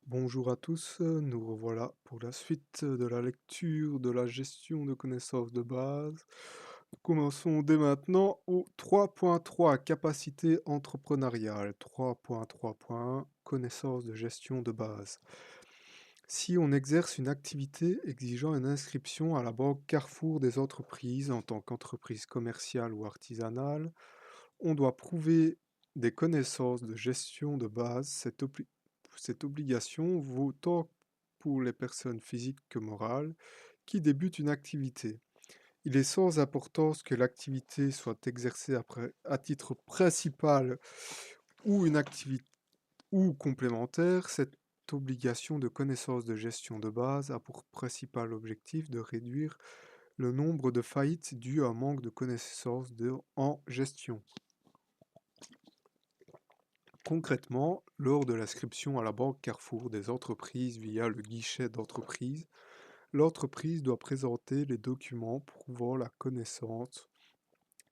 Bonjour à tous, nous revoilà pour la suite de la lecture de la gestion de connaissances de base. Commençons dès maintenant au 3.3 capacité entrepreneuriale. 3.3.1 connaissances de gestion de base. Si on exerce une activité exigeant une inscription à la banque Carrefour des entreprises en tant qu'entreprise commerciale ou artisanale, on doit prouver des connaissances de gestion de base. Cette obligation vaut tant pour les personnes physiques que morales qui débutent une activité. Il est sans importance que l'activité soit exercée à titre principal ou une activité ou complémentaire. Cette obligation de connaissance de gestion de base a pour principal objectif de réduire le nombre de faillites dues à un manque de connaissances en gestion. Concrètement, lors de l'inscription à la banque Carrefour des entreprises via le guichet d'entreprise, l'entreprise doit présenter les documents prouvant la connaissance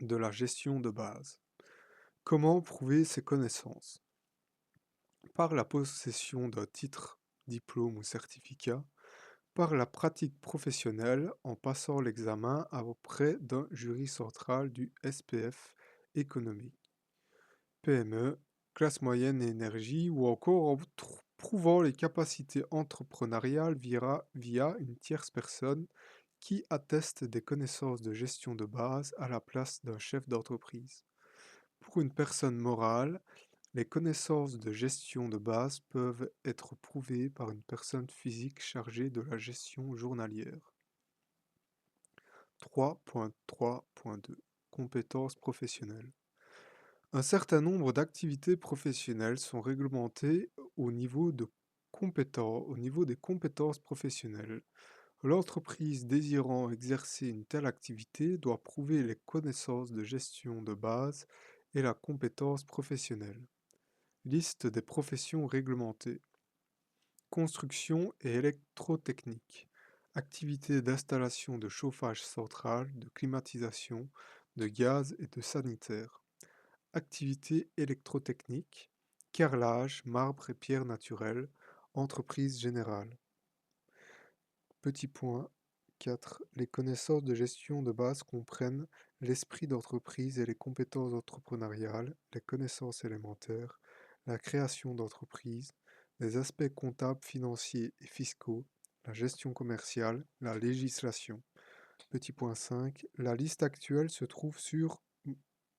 de la gestion de base. Comment prouver ces connaissances? Par la possession d'un titre, diplôme ou certificat, par la pratique professionnelle en passant l'examen auprès d'un jury central du SPF économique, PME, classe moyenne et énergie, ou encore en prouvant les capacités entrepreneuriales via une tierce personne qui atteste des connaissances de gestion de base à la place d'un chef d'entreprise. Pour une personne morale, les connaissances de gestion de base peuvent être prouvées par une personne physique chargée de la gestion journalière. 3.3.2 Compétences professionnelles. Un certain nombre d'activités professionnelles sont réglementées au niveau des compétences professionnelles. L'entreprise désirant exercer une telle activité doit prouver les connaissances de gestion de base et la compétence professionnelle. Liste des professions réglementées. Construction et électrotechnique. Activités d'installation de chauffage central, de climatisation, de gaz et de sanitaire. Activités électrotechniques. Carrelage, marbre et pierres naturelles. Entreprise générale. Petit point 4. Les connaissances de gestion de base comprennent l'esprit d'entreprise et les compétences entrepreneuriales, les connaissances élémentaires, la création d'entreprise, les aspects comptables, financiers et fiscaux, la gestion commerciale, la législation. Petit point 5. La liste actuelle se trouve sur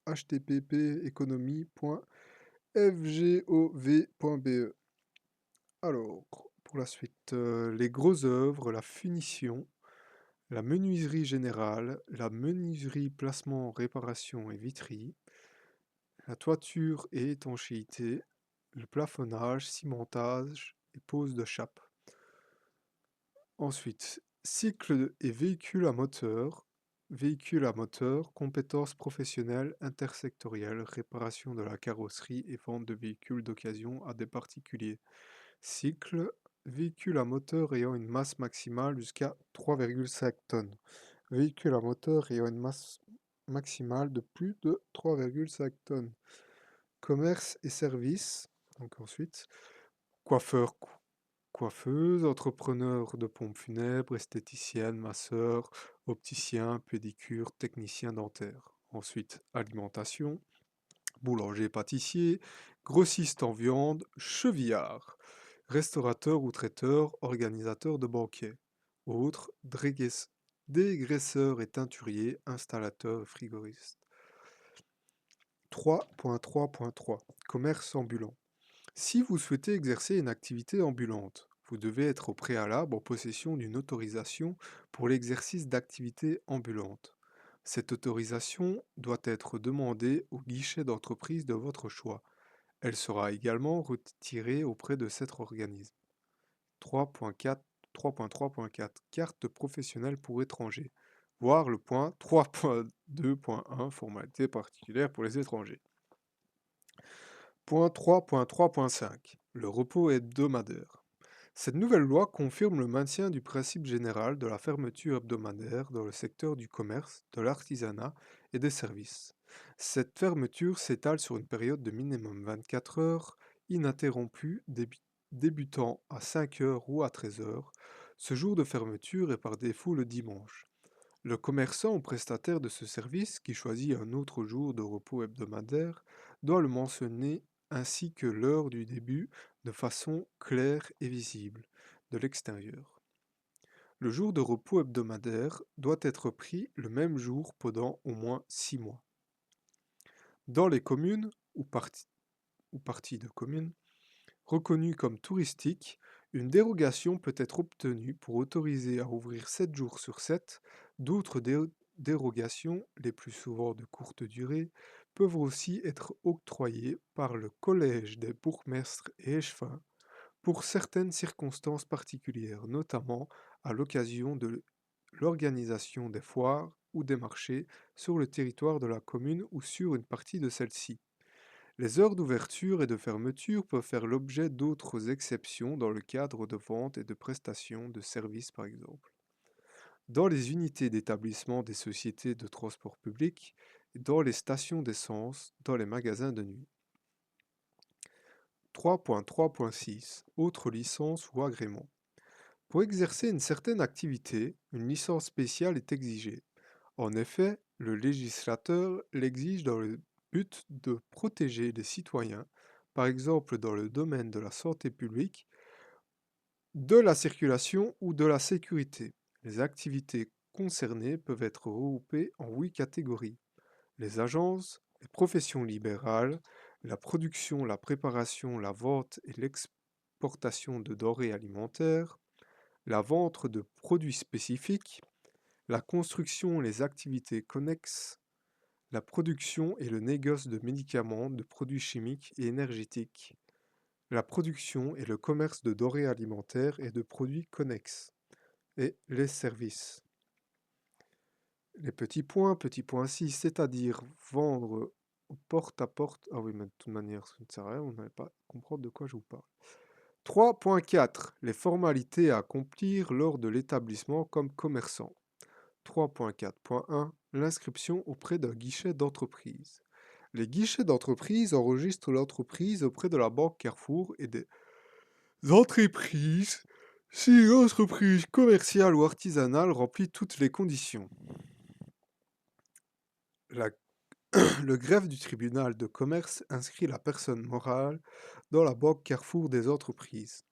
http://economie.fgov.be. Alors, pour la suite, les grosses œuvres, la finition, la menuiserie générale, la menuiserie placement, réparation et viterie, la toiture et étanchéité, le plafonnage, cimentage et pose de chape. Ensuite, cycle et véhicule à moteur, compétences professionnelles intersectorielles, réparation de la carrosserie et vente de véhicules d'occasion à des particuliers. Cycle, véhicule à moteur ayant une masse maximale jusqu'à 3,5 tonnes. Véhicule à moteur ayant une masse maximale de plus de 3,5 tonnes. Commerce et services, donc ensuite, coiffeur, coiffeuse, entrepreneur de pompes funèbres, esthéticienne, masseur, opticien, pédicure, technicien dentaire. Ensuite, alimentation, boulanger-pâtissier, grossiste en viande, chevillard, restaurateur ou traiteur, organisateur de banquets. Autres, dégraisseur et teinturier, installateur et frigoriste. 3.3.3 Commerce ambulant. Si vous souhaitez exercer une activité ambulante, vous devez être au préalable en possession d'une autorisation pour l'exercice d'activités ambulantes. Cette autorisation doit être demandée au guichet d'entreprise de votre choix. Elle sera également retirée auprès de cet organisme. 3.4 3.3.4 Carte professionnelle pour étrangers. Voir le point 3.2.1 Formalité particulière pour les étrangers. Point 3.3.5 Le repos hebdomadaire. Cette nouvelle loi confirme le maintien du principe général de la fermeture hebdomadaire dans le secteur du commerce, de l'artisanat et des services. Cette fermeture s'étale sur une période de minimum 24 heures ininterrompue débutant à 5 heures ou à 13 heures. Ce jour de fermeture est par défaut le dimanche. Le commerçant ou prestataire de ce service, qui choisit un autre jour de repos hebdomadaire, doit le mentionner ainsi que l'heure du début de façon claire et visible de l'extérieur. Le jour de repos hebdomadaire doit être pris le même jour pendant au moins 6 mois. Dans les communes ou parties de communes reconnues comme touristiques, une dérogation peut être obtenue pour autoriser à ouvrir 7 jours sur 7. D'autres dérogations, les plus souvent de courte durée, peuvent aussi être octroyées par le Collège des bourgmestres et échevins pour certaines circonstances particulières, notamment à l'occasion de l'organisation des foires ou des marchés sur le territoire de la commune ou sur une partie de celle-ci. Les heures d'ouverture et de fermeture peuvent faire l'objet d'autres exceptions dans le cadre de vente et de prestation de services par exemple. Dans les unités d'établissement des sociétés de transport public, dans les stations d'essence, dans les magasins de nuit. 3.3.6 Autres licences ou agréments. Pour exercer une certaine activité, une licence spéciale est exigée. En effet, le législateur l'exige dans le but de protéger les citoyens, par exemple dans le domaine de la santé publique, de la circulation ou de la sécurité. Les activités concernées peuvent être regroupées en 8 catégories. Les agences, les professions libérales, la production, la préparation, la vente et l'exportation de denrées alimentaires, la vente de produits spécifiques, la construction et les activités connexes, la production et le négoce de médicaments, de produits chimiques et énergétiques, la production et le commerce de denrées alimentaires et de produits connexes, et les services. Les petit point 6, c'est-à-dire vendre porte à porte. Ah oui, mais de toute manière, ça ne sert à rien, on n'avait pas à comprendre de quoi je vous parle. 3.4 Les formalités à accomplir lors de l'établissement comme commerçant. 3.4.1 L'inscription auprès d'un guichet d'entreprise. Les guichets d'entreprise enregistrent l'entreprise auprès de la banque Carrefour et des entreprises si l'entreprise commerciale ou artisanale remplit toutes les conditions. La- le greffe du tribunal de commerce inscrit la personne morale dans la banque Carrefour des entreprises.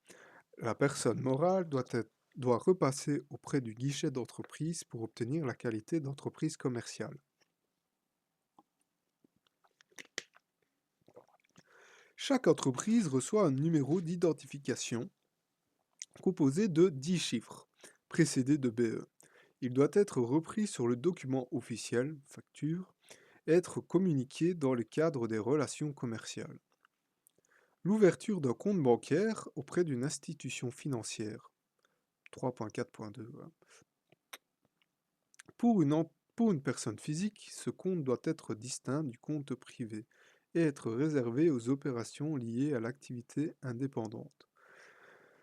La personne morale doit repasser auprès du guichet d'entreprise pour obtenir la qualité d'entreprise commerciale. Chaque entreprise reçoit un numéro d'identification composé de 10 chiffres, précédé de BE. Il doit être repris sur le document officiel, facture, et être communiqué dans le cadre des relations commerciales. L'ouverture d'un compte bancaire auprès d'une institution financière. 3.4.2. Pour une personne physique, ce compte doit être distinct du compte privé et être réservé aux opérations liées à l'activité indépendante.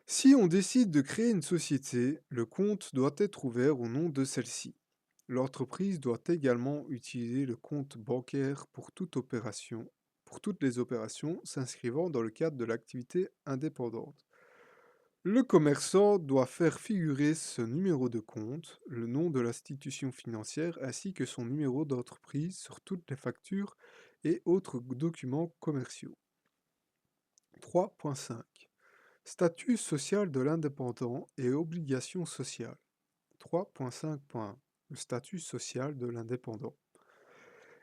Si on décide de créer une société, le compte doit être ouvert au nom de celle-ci. L'entreprise doit également utiliser le compte bancaire pour toutes les opérations s'inscrivant dans le cadre de l'activité indépendante. Le commerçant doit faire figurer ce numéro de compte, le nom de l'institution financière ainsi que son numéro d'entreprise sur toutes les factures et autres documents commerciaux. 3.5 Statut social de l'indépendant et obligations sociales. 3.5.1 Le statut social de l'indépendant.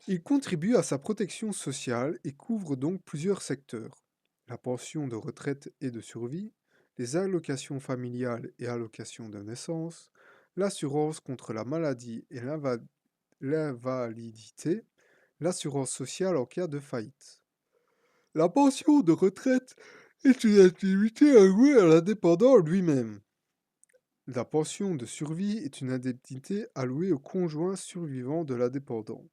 Il contribue à sa protection sociale et couvre donc plusieurs secteurs. La pension de retraite et de survie, les allocations familiales et allocations de naissance, l'assurance contre la maladie et l'invalidité, l'assurance sociale en cas de faillite. La pension de retraite est une activité allouée à l'indépendant lui-même. La pension de survie est une indemnité allouée au conjoint survivant de l'indépendant.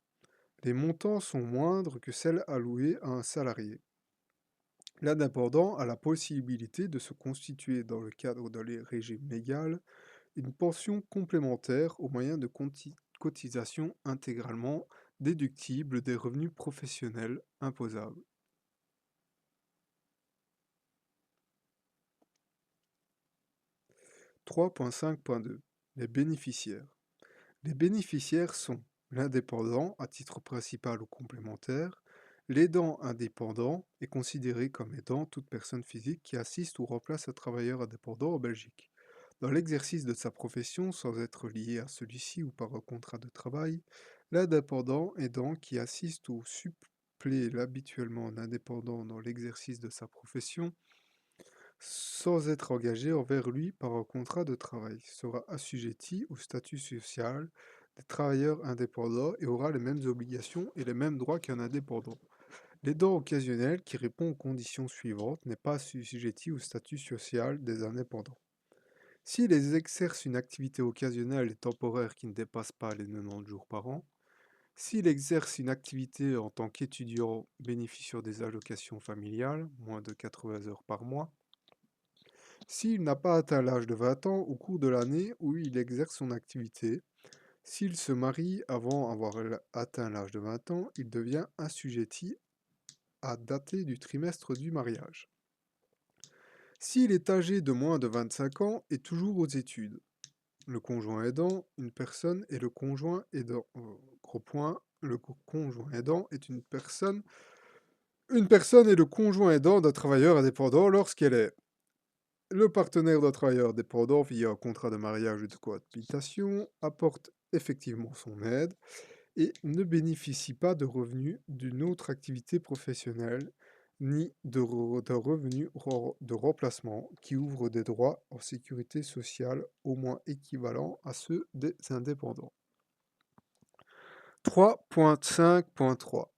Les montants sont moindres que celles allouées à un salarié. L'indépendant a la possibilité de se constituer dans le cadre d'un régime légal une pension complémentaire au moyen de cotisations intégralement déductibles des revenus professionnels imposables. 3.5.2 Les bénéficiaires. Les bénéficiaires sont l'indépendant à titre principal ou complémentaire. L'aidant indépendant est considéré comme aidant toute personne physique qui assiste ou remplace un travailleur indépendant en Belgique. Dans l'exercice de sa profession sans être lié à celui-ci ou par un contrat de travail, l'indépendant aidant qui assiste ou supplée l'habituellement un indépendant dans l'exercice de sa profession sans être engagé envers lui par un contrat de travail, sera assujetti au statut social des travailleurs indépendants et aura les mêmes obligations et les mêmes droits qu'un indépendant. L'aidant occasionnel qui répond aux conditions suivantes n'est pas assujetti au statut social des indépendants. S'il exerce une activité occasionnelle et temporaire qui ne dépasse pas les 90 jours par an, s'il exerce une activité en tant qu'étudiant bénéficiant des allocations familiales, moins de 80 heures par mois, s'il n'a pas atteint l'âge de 20 ans au cours de l'année où il exerce son activité, s'il se marie avant avoir atteint l'âge de 20 ans, il devient assujetti à dater du trimestre du mariage. S'il est âgé de moins de 25 ans et toujours aux études, le conjoint aidant, une personne et le conjoint aidant. Gros point, le conjoint aidant est une personne et le conjoint aidant d'un travailleur indépendant lorsqu'elle est le partenaire d'un travailleur dépendant via un contrat de mariage ou de cohabitation, apporte effectivement son aide et ne bénéficie pas de revenus d'une autre activité professionnelle ni d'un revenu de remplacement qui ouvre des droits en sécurité sociale au moins équivalents à ceux des indépendants. 3.5.3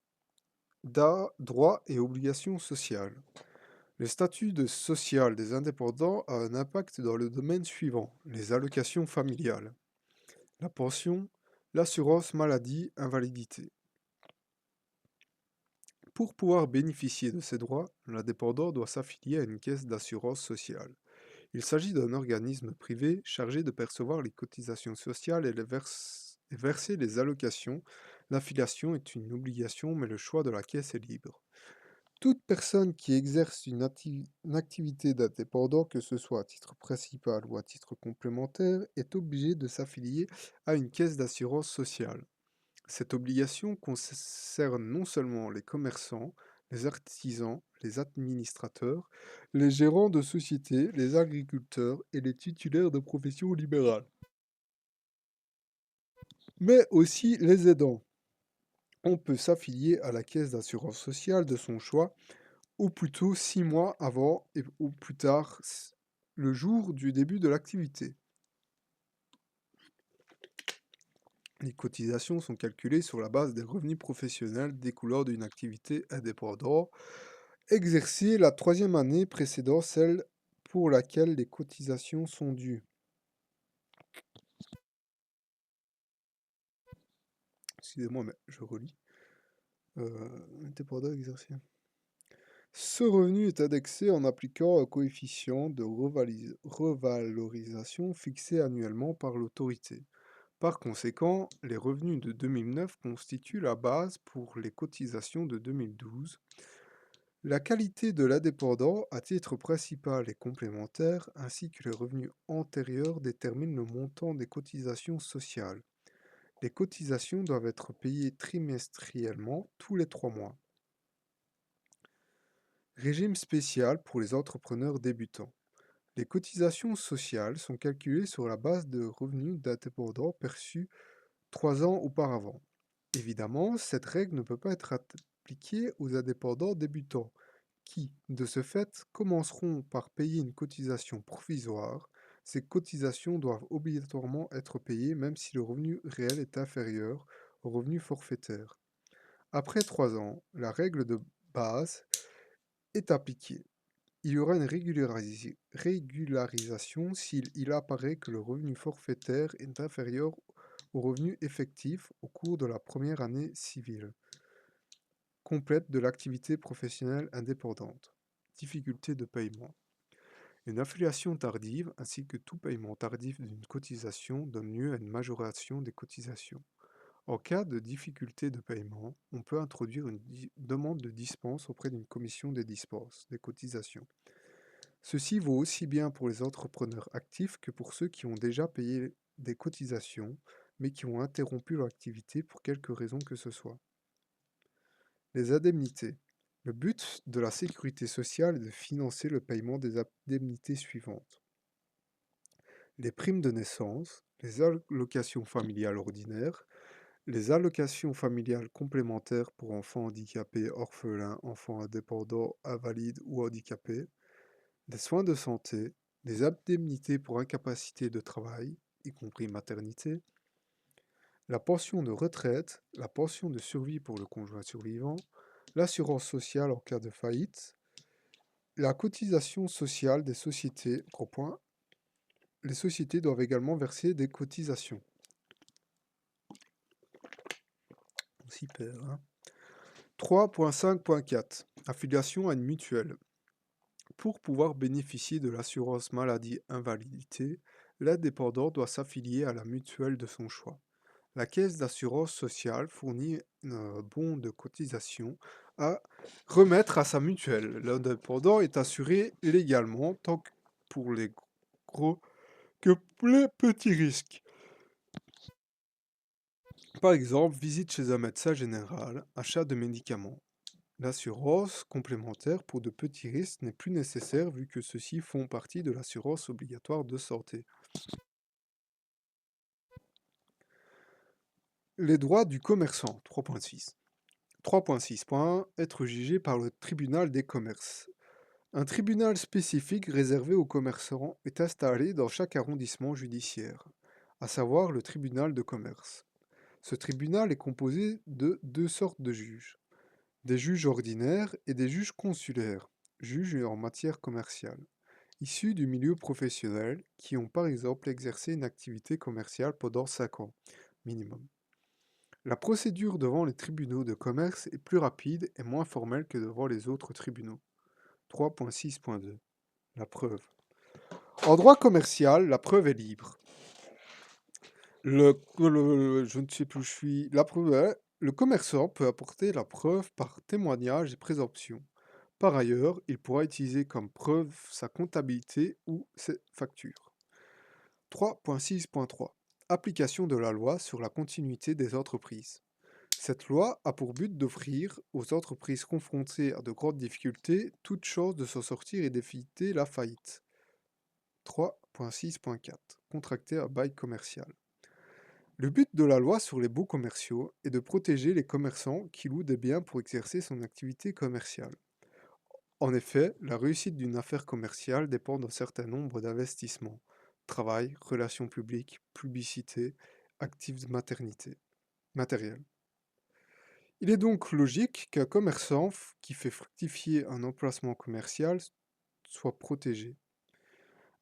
Droits et obligations sociales. Le statut social des indépendants a un impact dans le domaine suivant: les allocations familiales, la pension, l'assurance maladie, invalidité. Pour pouvoir bénéficier de ces droits, l'indépendant doit s'affilier à une caisse d'assurance sociale. Il s'agit d'un organisme privé chargé de percevoir les cotisations sociales et verser les allocations. L'affiliation est une obligation, mais le choix de la caisse est libre. Toute personne qui exerce une activité d'indépendant, que ce soit à titre principal ou à titre complémentaire, est obligée de s'affilier à une caisse d'assurance sociale. Cette obligation concerne non seulement les commerçants, les artisans, les administrateurs, les gérants de sociétés, les agriculteurs et les titulaires de professions libérales, mais aussi les aidants. On peut s'affilier à la caisse d'assurance sociale de son choix ou plutôt 6 mois avant et ou plus tard le jour du début de l'activité. Les cotisations sont calculées sur la base des revenus professionnels découlant d'une activité indépendante exercée la troisième année précédant celle pour laquelle les cotisations sont dues. Excusez-moi, mais je relis. Indépendant exercé. Ce revenu est indexé en appliquant un coefficient de revalorisation fixé annuellement par l'autorité. Par conséquent, les revenus de 2009 constituent la base pour les cotisations de 2012. La qualité de l'indépendant à titre principal et complémentaire, ainsi que les revenus antérieurs déterminent le montant des cotisations sociales. Les cotisations doivent être payées trimestriellement tous les 3 mois. Régime spécial pour les entrepreneurs débutants. Les cotisations sociales sont calculées sur la base de revenus d'indépendants perçus 3 ans auparavant. Évidemment, cette règle ne peut pas être appliquée aux indépendants débutants, qui, de ce fait, commenceront par payer une cotisation provisoire. Ces cotisations doivent obligatoirement être payées même si le revenu réel est inférieur au revenu forfaitaire. Après 3 ans, la règle de base est appliquée. Il y aura une régularisation s'il apparaît que le revenu forfaitaire est inférieur au revenu effectif au cours de la première année civile complète de l'activité professionnelle indépendante. Difficulté de paiement. Une affiliation tardive ainsi que tout paiement tardif d'une cotisation donne lieu à une majoration des cotisations. En cas de difficulté de paiement, on peut introduire une demande de dispense auprès d'une commission des dispenses, des cotisations. Ceci vaut aussi bien pour les entrepreneurs actifs que pour ceux qui ont déjà payé des cotisations, mais qui ont interrompu leur activité pour quelque raison que ce soit. Les indemnités. Le but de la sécurité sociale est de financer le paiement des indemnités suivantes. Les primes de naissance, les allocations familiales ordinaires, les allocations familiales complémentaires pour enfants handicapés, orphelins, enfants indépendants, invalides ou handicapés, des soins de santé, des indemnités pour incapacité de travail, y compris maternité, la pension de retraite, la pension de survie pour le conjoint survivant, l'assurance sociale en cas de faillite, la cotisation sociale des sociétés. Gros point. Les sociétés doivent également verser des cotisations. On s'y perd, hein. 3.5.4 Affiliation à une mutuelle. Pour pouvoir bénéficier de l'assurance maladie-invalidité, l'indépendant doit s'affilier à la mutuelle de son choix. La caisse d'assurance sociale fournit un bon de cotisation à remettre à sa mutuelle. L'indépendant est assuré légalement tant que pour les gros que pour les petits risques. Par exemple, visite chez un médecin général, achat de médicaments. L'assurance complémentaire pour de petits risques n'est plus nécessaire vu que ceux-ci font partie de l'assurance obligatoire de santé. Les droits du commerçant, 3.6. 3.6.1 Être jugé par le tribunal des commerces. Un tribunal spécifique réservé aux commerçants est installé dans chaque arrondissement judiciaire, à savoir le tribunal de commerce. Ce tribunal est composé de deux sortes de juges, des juges ordinaires et des juges consulaires, juges en matière commerciale, issus du milieu professionnel qui ont par exemple exercé une activité commerciale pendant 5 ans, minimum. La procédure devant les tribunaux de commerce est plus rapide et moins formelle que devant les autres tribunaux. 3.6.2 La preuve. En droit commercial, la preuve est libre. Je ne sais plus où je suis. La preuve est, le commerçant peut apporter la preuve par témoignage et présomption. Par ailleurs, il pourra utiliser comme preuve sa comptabilité ou ses factures. 3.6.3 Application de la loi sur la continuité des entreprises. Cette loi a pour but d'offrir aux entreprises confrontées à de grandes difficultés toute chance de s'en sortir et d'éviter la faillite. 3.6.4 Contracter un bail commercial. Le but de la loi sur les baux commerciaux est de protéger les commerçants qui louent des biens pour exercer son activité commerciale. En effet, la réussite d'une affaire commerciale dépend d'un certain nombre d'investissements: travail, relations publiques, publicité, actifs matériels. Il est donc logique qu'un commerçant qui fait fructifier un emplacement commercial soit protégé.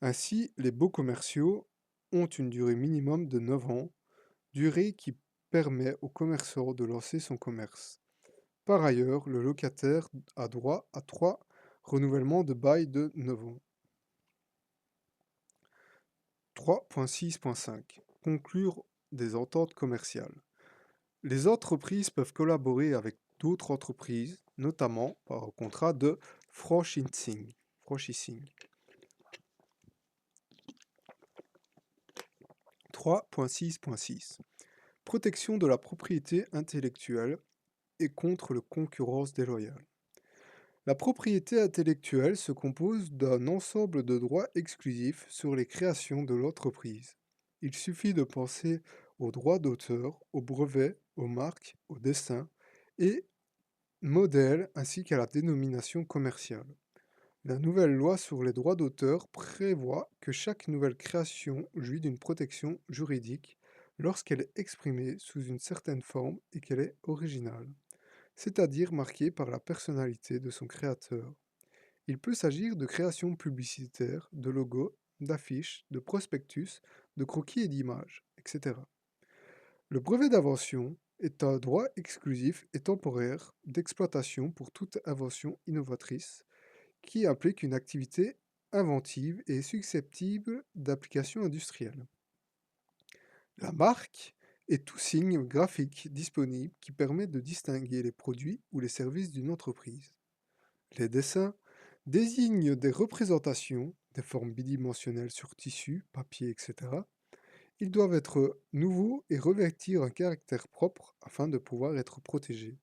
Ainsi, les baux commerciaux ont une durée minimum de 9 ans, durée qui permet au commerçant de lancer son commerce. Par ailleurs, le locataire a droit à 3 renouvellements de bail de 9 ans. 3.6.5 Conclure des ententes commerciales. Les entreprises peuvent collaborer avec d'autres entreprises, notamment par un contrat de franchising. 3.6.6 Protection de la propriété intellectuelle et contre la concurrence déloyale. La propriété intellectuelle se compose d'un ensemble de droits exclusifs sur les créations de l'entreprise. Il suffit de penser aux droits d'auteur, aux brevets, aux marques, aux dessins et modèles ainsi qu'à la dénomination commerciale. La nouvelle loi sur les droits d'auteur prévoit que chaque nouvelle création jouit d'une protection juridique lorsqu'elle est exprimée sous une certaine forme et qu'elle est originale, c'est-à-dire marquée par la personnalité de son créateur. Il peut s'agir de créations publicitaires, de logos, d'affiches, de prospectus, de croquis et d'images, etc. Le brevet d'invention est un droit exclusif et temporaire d'exploitation pour toute invention innovatrice qui implique une activité inventive et susceptible d'application industrielle. La marque est tout signe graphique disponible qui permet de distinguer les produits ou les services d'une entreprise. Les dessins désigne des représentations, des formes bidimensionnelles sur tissu, papier, etc. Ils doivent être nouveaux et revêtir un caractère propre afin de pouvoir être protégés.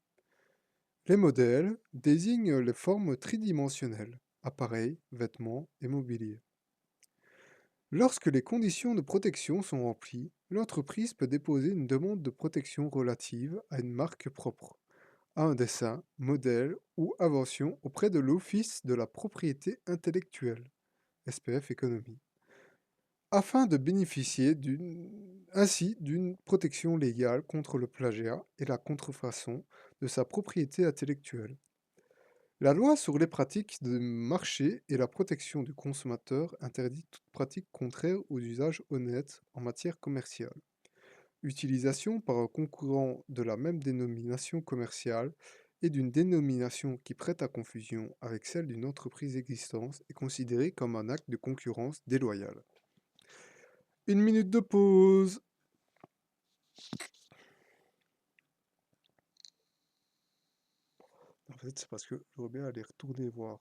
Les modèles désignent les formes tridimensionnelles, appareils, vêtements et mobilier. Lorsque les conditions de protection sont remplies, l'entreprise peut déposer une demande de protection relative à une marque propre, à un dessin, modèle ou invention auprès de l'Office de la propriété intellectuelle, SPF Économie, afin de bénéficier ainsi d'une protection légale contre le plagiat et la contrefaçon de sa propriété intellectuelle. La loi sur les pratiques de marché et la protection du consommateur interdit toute pratique contraire aux usages honnêtes en matière commerciale. Utilisation par un concurrent de la même dénomination commerciale et d'une dénomination qui prête à confusion avec celle d'une entreprise existante est considérée comme un acte de concurrence déloyale. Une minute de pause. En fait, c'est parce que j'aurais bien aller retourner voir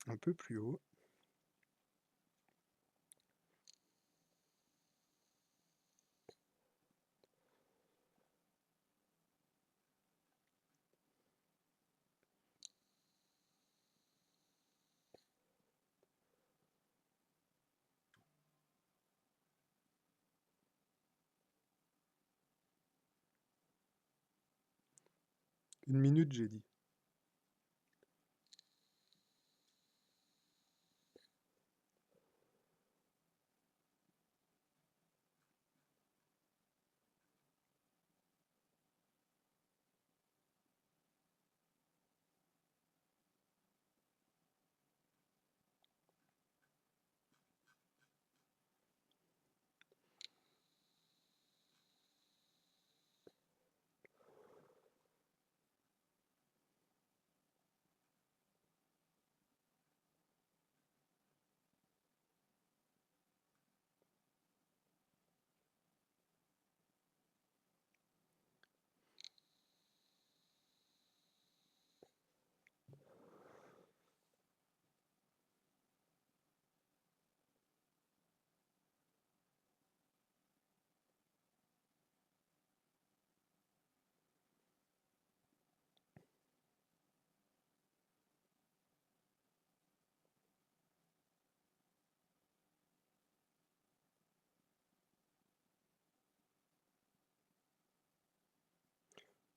un peu plus haut. Une minute, j'ai dit.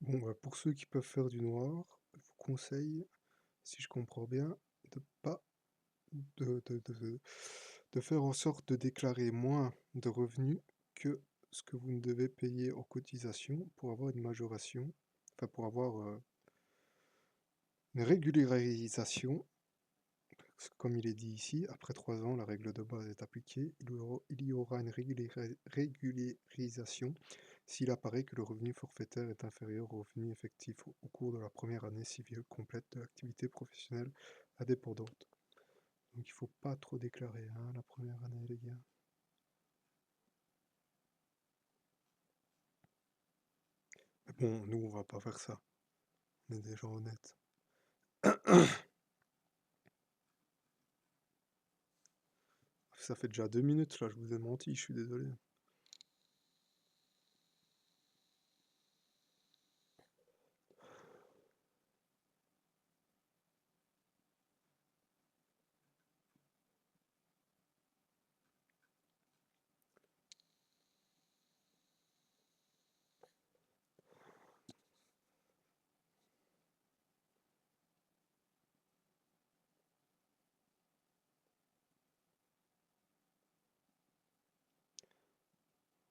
Bon, bah, pour ceux qui peuvent faire du noir, je vous conseille, si je comprends bien, de pas de, de, de- de faire en sorte de déclarer moins de revenus que ce que vous ne devez payer en cotisation pour avoir une majoration, enfin pour avoir une régularisation. Parce que comme il est dit ici, après 3 ans, la règle de base est appliquée. Il y aura une régularisation s'il apparaît que le revenu forfaitaire est inférieur au revenu effectif au cours de la première année civile complète de l'activité professionnelle indépendante. Donc il faut pas trop déclarer hein, la première année, les gars. Mais bon, nous, on va pas faire ça. On est des gens honnêtes. Ça fait déjà 2 minutes, là, je vous ai menti, je suis désolé.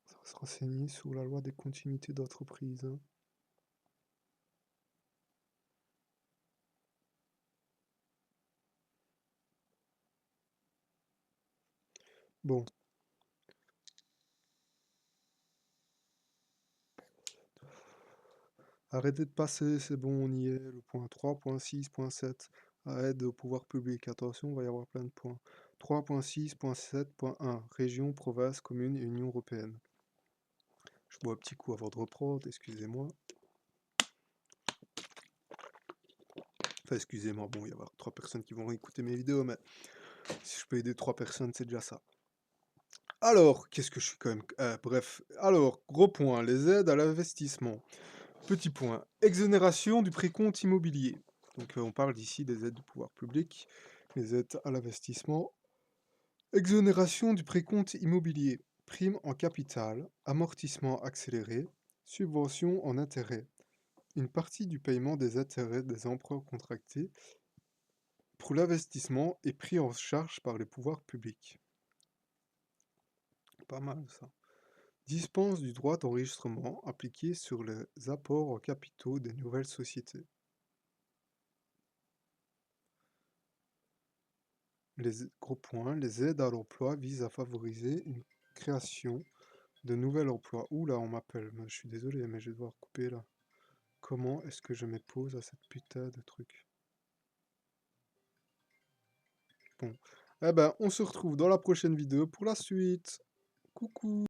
Ça va se renseigner sur la loi des continuités d'entreprise, hein. Bon, arrêtez de passer, c'est bon, on y est. Le point 3.6.7, aide au pouvoir public. Attention, il va y avoir plein de points. 3.6.7.1, région, province, commune et Union européenne. Je bois un petit coup avant de reprendre, excusez-moi. Enfin, excusez-moi, bon, il y avoir 3 personnes qui vont écouter mes vidéos, mais si je peux aider 3 personnes, c'est déjà ça. Alors, qu'est-ce que je suis quand même... bref, alors, gros point, les aides à l'investissement. Petit point, exonération du précompte immobilier. Donc on parle d'ici des aides du pouvoir public, les aides à l'investissement. Exonération du précompte immobilier, prime en capital, amortissement accéléré, subvention en intérêt. Une partie du paiement des intérêts des emprunts contractés pour l'investissement est pris en charge par les pouvoirs publics. Pas mal ça. Dispense du droit d'enregistrement appliqué sur les apports en capitaux des nouvelles sociétés. Les gros points, les aides à l'emploi visent à favoriser une création de nouveaux emplois. Ouh là, on m'appelle. Je suis désolé, mais je vais devoir couper là. Comment est-ce que je mets pause à cette putain de truc? Bon. Eh ben, on se retrouve dans la prochaine vidéo pour la suite. Coucou!